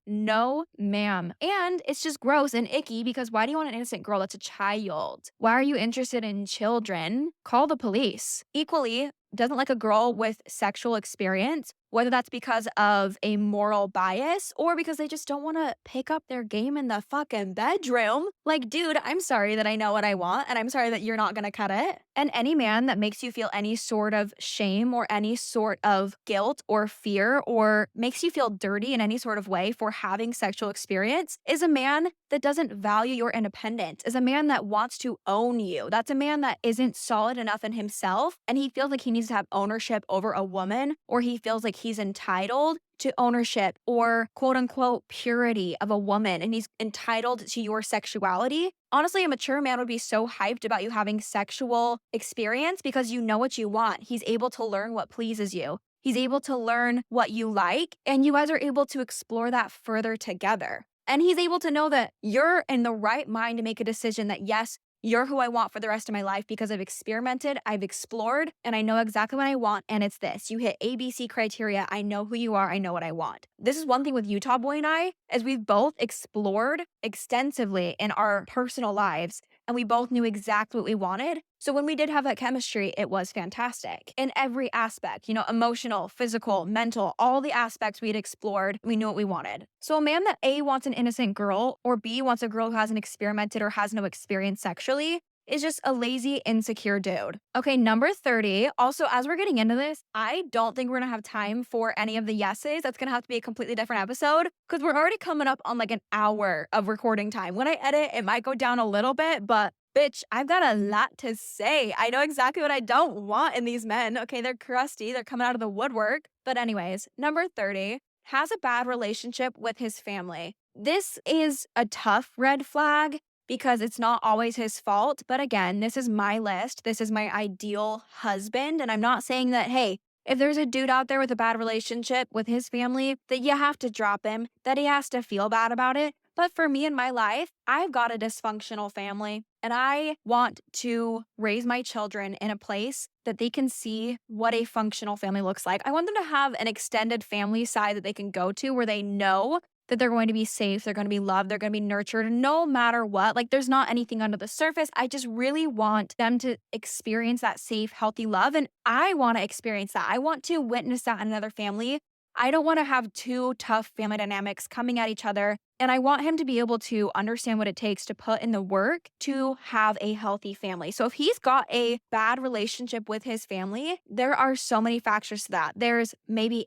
no, ma'am. And it's just gross and icky because why do you want an innocent girl that's a child? Why are you interested in children? Call the police. Equally, doesn't like a girl with sexual experience, whether that's because of a moral bias or because they just don't want to pick up their game in the fucking bedroom. Like, dude, I'm sorry that I know what I want and I'm sorry that you're not going to cut it. And any man that makes you feel any sort of shame or any sort of guilt or fear or makes you feel dirty in any sort of way for having sexual experience is a man that doesn't value your independence, is a man that wants to own you. That's a man that isn't solid enough in himself and he feels like he needs to have ownership over a woman, or he feels like he's entitled to ownership or quote unquote purity of a woman and he's entitled to your sexuality. Honestly, a mature man would be so hyped about you having sexual experience because you know what you want. He's able to learn what pleases you. He's able to learn what you like, and you guys are able to explore that further together. And he's able to know that you're in the right mind to make a decision that, yes, you're who I want for the rest of my life because I've experimented, I've explored, and I know exactly what I want, and it's this. You hit ABC criteria. I know who you are. I know what I want. This is one thing with Utah Boy and I, as we've both explored extensively in our personal lives, and we both knew exactly what we wanted. So when we did have that chemistry, it was fantastic in every aspect, emotional, physical, mental, all the aspects we had explored, we knew what we wanted. So a man that A, wants an innocent girl, or B, wants a girl who hasn't experimented or has no experience sexually is just a lazy, insecure dude. Okay, number 30. Also, as we're getting into this, I don't think we're gonna have time for any of the yeses. That's gonna have to be a completely different episode because we're already coming up on like an hour of recording time. When I edit, it might go down a little bit, but bitch, I've got a lot to say. I know exactly what I don't want in these men. Okay, they're crusty, they're coming out of the woodwork. But anyways, number 30, has a bad relationship with his family. This is a tough red flag because it's not always his fault. But again, this is my list. This is my ideal husband. And I'm not saying that, hey, if there's a dude out there with a bad relationship with his family, that you have to drop him, that he has to feel bad about it. But for me in my life, I've got a dysfunctional family. And I want to raise my children in a place that they can see what a functional family looks like. I want them to have an extended family side that they can go to where they know that they're going to be safe, they're going to be loved, they're going to be nurtured no matter what. Like there's not anything under the surface. I just really want them to experience that safe, healthy love. And I want to experience that. I want to witness that in another family. I don't want to have two tough family dynamics coming at each other. And I want him to be able to understand what it takes to put in the work to have a healthy family. So if he's got a bad relationship with his family, there are so many factors to that. There's maybe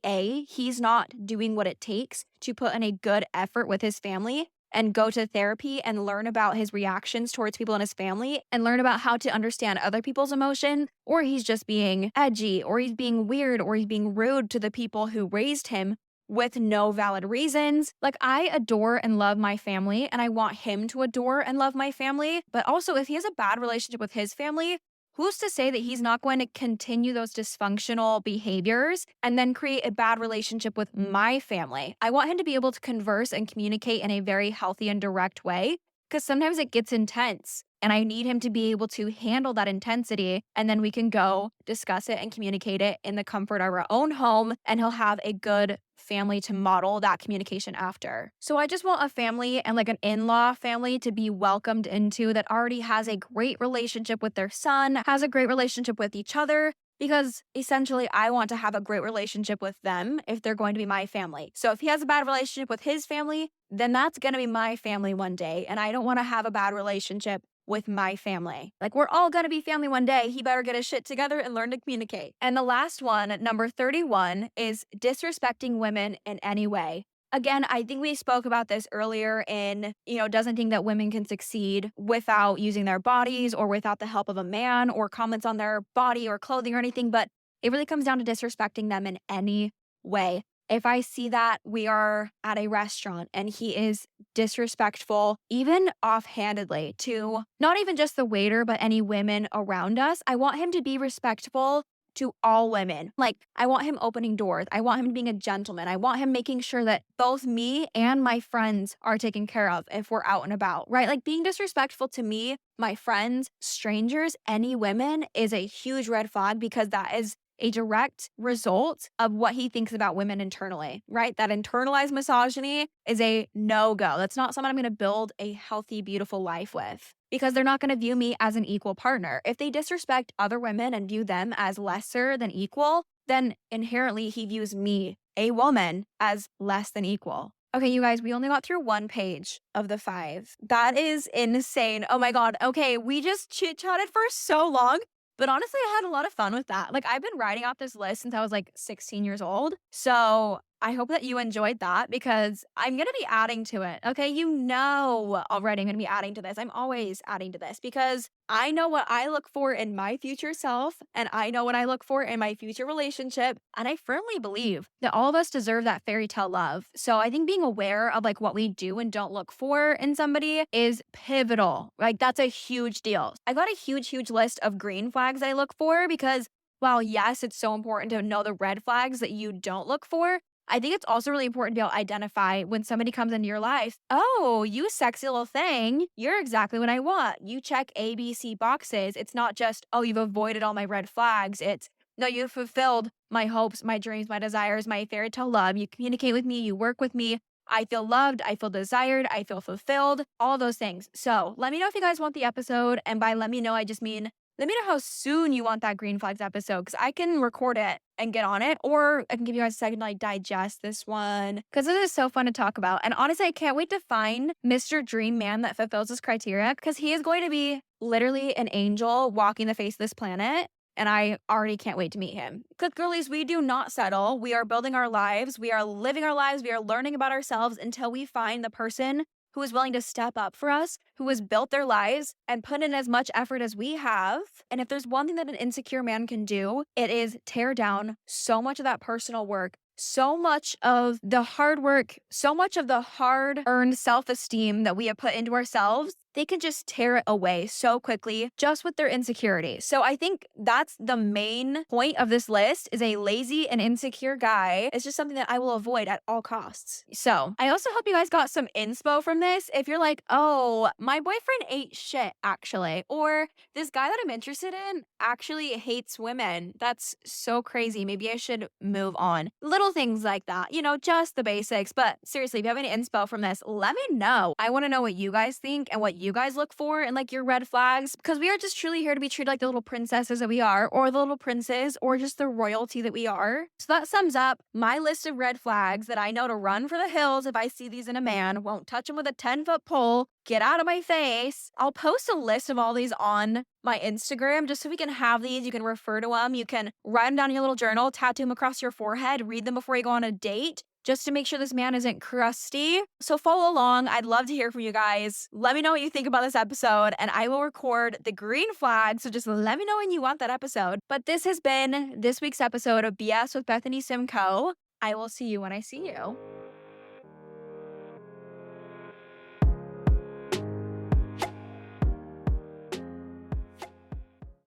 he's not doing what it takes to put in a good effort with his family and go to therapy and learn about his reactions towards people in his family and learn about how to understand other people's emotion, or he's just being edgy, or he's being weird, or he's being rude to the people who raised him with no valid reasons. Like I adore and love my family and I want him to adore and love my family. But also if he has a bad relationship with his family, who's to say that he's not going to continue those dysfunctional behaviors and then create a bad relationship with my family? I want him to be able to converse and communicate in a very healthy and direct way because sometimes it gets intense. And I need him to be able to handle that intensity. And then we can go discuss it and communicate it in the comfort of our own home. And he'll have a good family to model that communication after. So I just want a family and like an in-law family to be welcomed into that already has a great relationship with their son, has a great relationship with each other. Because essentially, I want to have a great relationship with them if they're going to be my family. So if he has a bad relationship with his family, then that's going to be my family one day. And I don't want to have a bad relationship with my family. Like we're all going to be family one day. He better get his shit together and learn to communicate. And the last one, number 31, is disrespecting women in any way. Again, I think we spoke about this earlier in, doesn't think that women can succeed without using their bodies or without the help of a man or comments on their body or clothing or anything, but it really comes down to disrespecting them in any way. If I see that we are at a restaurant and he is disrespectful, even offhandedly, to not even just the waiter, but any women around us, I want him to be respectful to all women. Like, I want him opening doors. I want him being a gentleman. I want him making sure that both me and my friends are taken care of if we're out and about, right? Like, being disrespectful to me, my friends, strangers, any women is a huge red flag because that is a direct result of what he thinks about women internally, right? That internalized misogyny is a no-go. That's not someone I'm going to build a healthy, beautiful life with because they're not going to view me as an equal partner. If they disrespect other women and view them as lesser than equal, then inherently he views me, a woman, as less than equal. Okay, you guys, we only got through one page of the 5. That is insane. Oh my God. Okay, we just chit-chatted for so long. But honestly, I had a lot of fun with that. Like, I've been writing out this list since I was like 16 years old. So I hope that you enjoyed that because I'm going to be adding to it. Okay. Already I'm going to be adding to this. I'm always adding to this because I know what I look for in my future self and I know what I look for in my future relationship. And I firmly believe that all of us deserve that fairy tale love. So I think being aware of like what we do and don't look for in somebody is pivotal. Like that's a huge deal. I got a huge list of green flags I look for because while yes, it's so important to know the red flags that you don't look for, I think it's also really important to be able to identify when somebody comes into your life. Oh, you sexy little thing. You're exactly what I want. You check A, B, C boxes. It's not just, oh, you've avoided all my red flags. It's, no, you've fulfilled my hopes, my dreams, my desires, my fairy tale love. You communicate with me. You work with me. I feel loved. I feel desired. I feel fulfilled. All those things. So let me know if you guys want the episode. And by let me know, I just mean let me know how soon you want that green flags episode because I can record it and get on it, or I can give you guys a second to like digest this one because it is so fun to talk about. And honestly, I can't wait to find Mr. Dream Man that fulfills this criteria because he is going to be literally an angel walking the face of this planet. And I already can't wait to meet him. Because girlies, we do not settle. We are building our lives. We are living our lives. We are learning about ourselves until we find the person who is willing to step up for us, who has built their lives and put in as much effort as we have. And if there's one thing that an insecure man can do, it is tear down so much of that personal work, so much of the hard work, so much of the hard-earned self-esteem that we have put into ourselves they can just tear it away so quickly just with their insecurity. So I think that's the main point of this list is a lazy and insecure guy. It's just something that I will avoid at all costs. So I also hope you guys got some inspo from this. If you're like, oh, my boyfriend ate shit actually, or this guy that I'm interested in actually hates women. That's so crazy. Maybe I should move on. Little things like that, just the basics. But seriously, if you have any inspo from this, let me know. I want to know what you guys think and what you guys look for and like your red flags, because we are just truly here to be treated like the little princesses that we are, or the little princes, or just the royalty that we are. So that sums up my list of red flags that I know to run for the hills if I see these in a man. Won't touch him with a 10-foot pole. Get out of my face. I'll post a list of all these on my Instagram just so we can have these. You can refer to them. You can write them down in your little journal, tattoo them across your forehead, read them before you go on a date, just to make sure this man isn't crusty. So follow along. I'd love to hear from you guys. Let me know what you think about this episode, and I will record the green flag. So just let me know when you want that episode. But this has been this week's episode of BS with Bethany Simcoe. I will see you when I see you.